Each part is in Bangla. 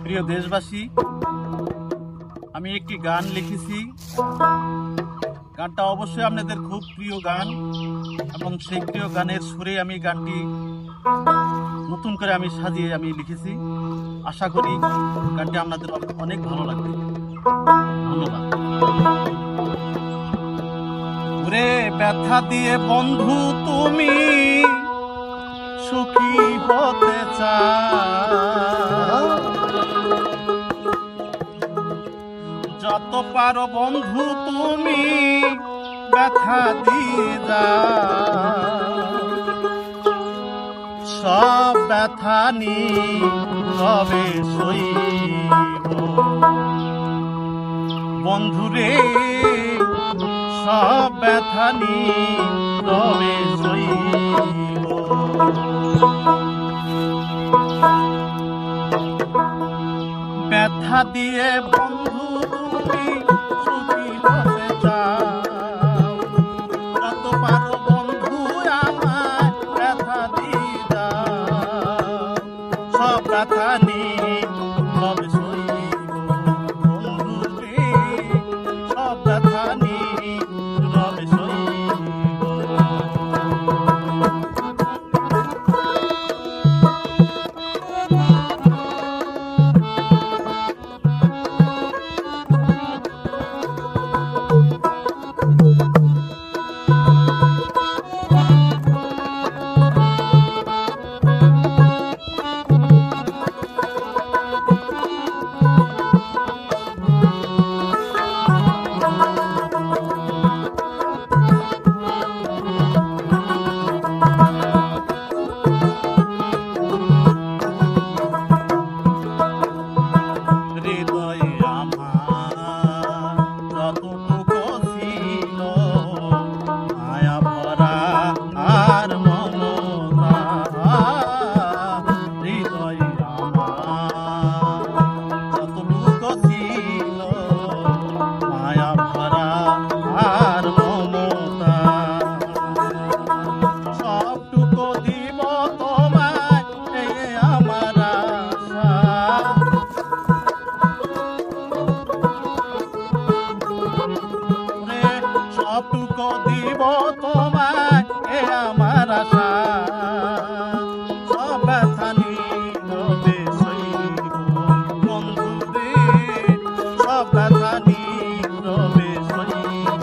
প্রিয় দেশবাসী, আমি একটি গান লিখেছি। গানটা অবশ্যই আপনাদের খুব প্রিয় গান এবং সেই প্রিয় গানের সুরে আমি গানটি নতুন করে সাজিয়ে লিখেছি। আশা করি গানটি আপনাদের অনেক ভালো লাগবে। ধন্যবাদ। ওরে ব্যথা দিয়ে বন্ধু তুমি সুখী হতে চাও, যত পারো বন্ধু তুমি ব্যথা দিয়ে যাও। সব ব্যথা নীরবে সইব বন্ধুরে, সব ব্যথা নীরবে সইব। ব্যথা দিয়ে বন্ধু তুমি সুখী হতে চাও, যত পারো বন্ধু আমায় ব্যথা দিয়ে দাও। সব ব্যথা নীরবে সইব বন্ধু রে, সব ব্যথা নীরবে সইব। সবটুকু দিব তোমায়, এ আমার আশা। সব ব্যথা নীরবে সইব বন্ধু রে, সব ব্যথা নীরবে সইব।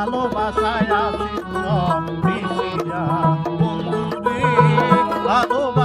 ভালোবাসায় আছি সব মিশিয়া বন্ধু রে ভালোবাসা